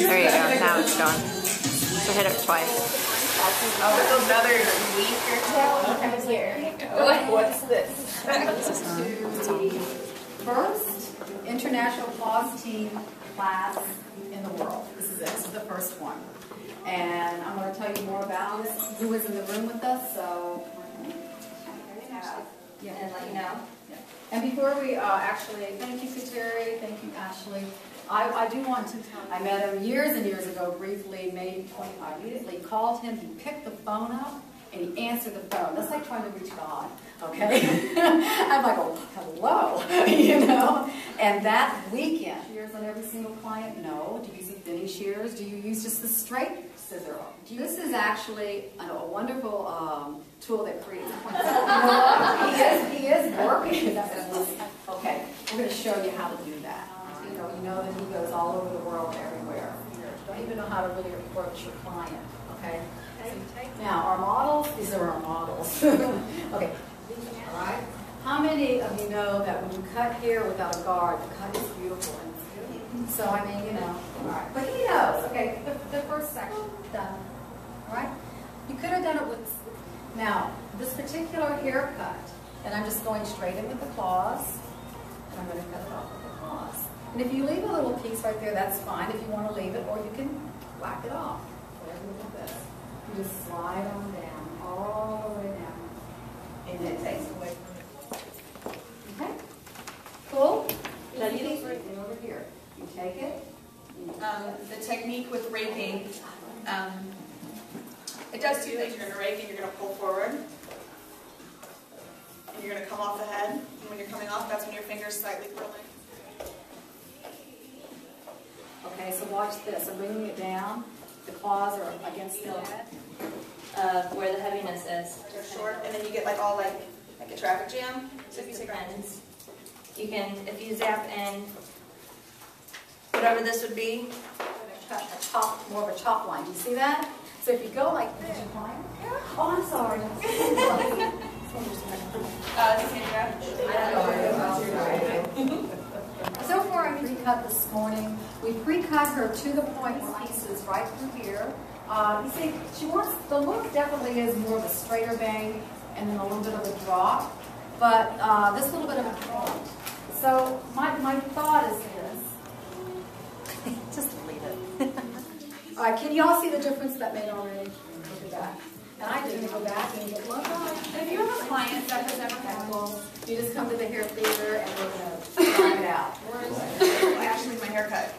There you go. Now it's going. So hit it twice. Oh, it's another week or so. Here. What's this? This is the first international claws team class in the world. This is it. This is the first one. And I'm going to tell you more about this. Who was in the room with us, so... Yeah, and let you know. Yeah. And before we actually, thank you, Kateri, thank you, Ashley. I do want to, I met him years and years ago, briefly, maybe 25. Immediately called him, he picked the phone up, and he answered the phone. That's like trying to reach God, okay? I'm like, oh, hello, you know? And that weekend, shears on every single client? No. Do you use the thinning shears? Do you use just the straight scissor? This is actually a wonderful tool that creates he is working. Okay, we're going to show you how to do that. You know that he goes all over the world, everywhere. You don't even know how to really approach your client. Okay. Now our models. These are our models. Okay. All right. How many of you know that when you cut here without a guard, the cut is beautiful? So I mean, you know. All right. But he knows. Okay. The first section done. All right. You could have done it with. Now this particular haircut, and I'm just going straight in with the claws, and I'm going to cut it off with the claws. And if you leave a little piece right there, that's fine if you want to leave it, or you can whack it off. Whatever you do this. You just slide on down, all the way down. And it takes away from it. Okay? Cool? Now you need to over here. You take it. The technique with raking, it does two things. You're going to rake and you're going to pull forward. And you're going to come off the head. And when you're coming off, that's when your fingers slightly curling. Okay, so watch this. I'm bringing it down. The claws are against the head. Where the heaviness is. They're short, and then you get like all like a traffic jam. So if you take Depends. You can, if you zap in whatever this would be. More of a chop line. Do you see that? So if you go like this, oh, I'm sorry. So far, I pre-cut this morning. We pre-cut her to the point where pieces right through here. You see, she wants, the look definitely is more of a straighter bang and then a little bit of a drop, but this little bit of a point. So my thought is this. Just leave it. All right, can you all see the difference that made already? Look at that. And I didn't go back and get look. If you have a client that has ever had Well, you just come to the hair theater and we're going to try it out. actually my haircut.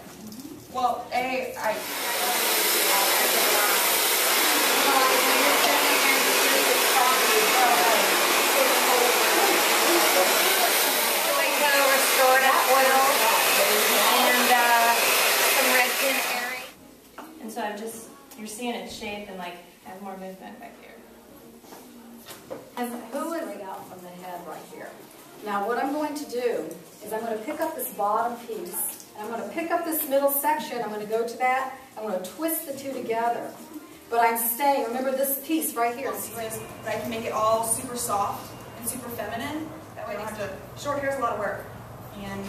Well, And so I'm just, you're seeing it shape and like have more movement back here. And who is right out from the head right here? Now what I'm going to do is I'm going to pick up this bottom piece, and I'm going to pick up this middle section, I'm going to go to that, I'm going to twist the two together. But I'm staying, remember this piece right here. I can make it all super soft and super feminine. That way I don't have to, short hair is a lot of work. And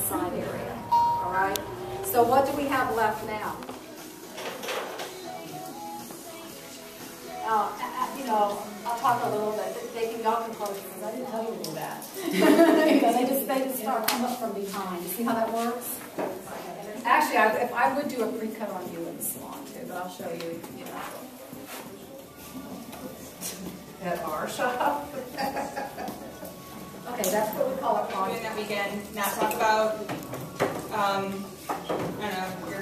side area. All right. So what do we have left now? You know, I'll talk a little bit. Y'all can close because I didn't tell you to do that. Because they just start coming up from behind. You see how that works? Actually, I would do a pre-cut on you in the salon too, but I'll show you. You know. at our shop. Okay, that's what we call it. Doing that weekend, not talk about, I don't know, your,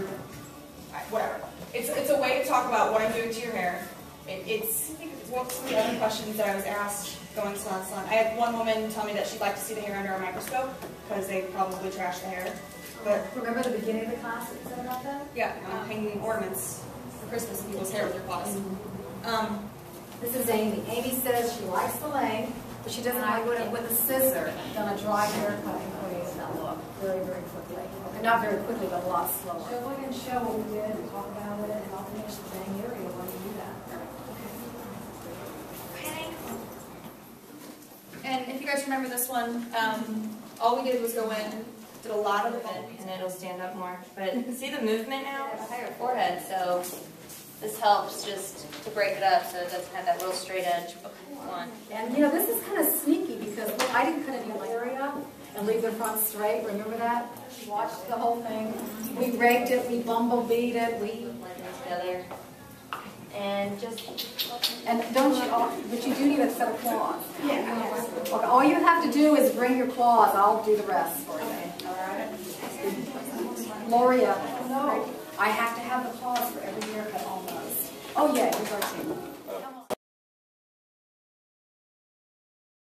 whatever. It's a way to talk about what I'm doing to your hair. It's one of the other questions that I was asked going salon to salon. I had one woman tell me that she'd like to see the hair under a microscope because they probably trash the hair. But remember the beginning of the class that you said about that? Yeah, hanging ornaments for Christmas in people's hair with their claws. This is Amy. Amy says she likes the length, but she doesn't like it with a scissor. Done a dry haircut and created that look very, very quickly. Okay, not very quickly, but a lot slower. So go ahead and show what we did and talk about it, and I'll finish the bang area when you do that. you guys remember this one, all we did was go in, did a lot of the And it'll stand up more. But see the movement now? I have a higher forehead, so this helps just to break it up so it doesn't have that real straight edge one. And you know, this is kind of sneaky because look, I didn't cut any area and leave the front straight. Remember that? Watched the whole thing. We raked it, we bumblebeed it, we Blend it together. And just... and don't you? But you do need a set of claws. Yeah. Okay, all you have to do is bring your claws. I'll do the rest for you. All right. Gloria, no, I have to have the claws for every haircut almost. Oh yeah, here's our team.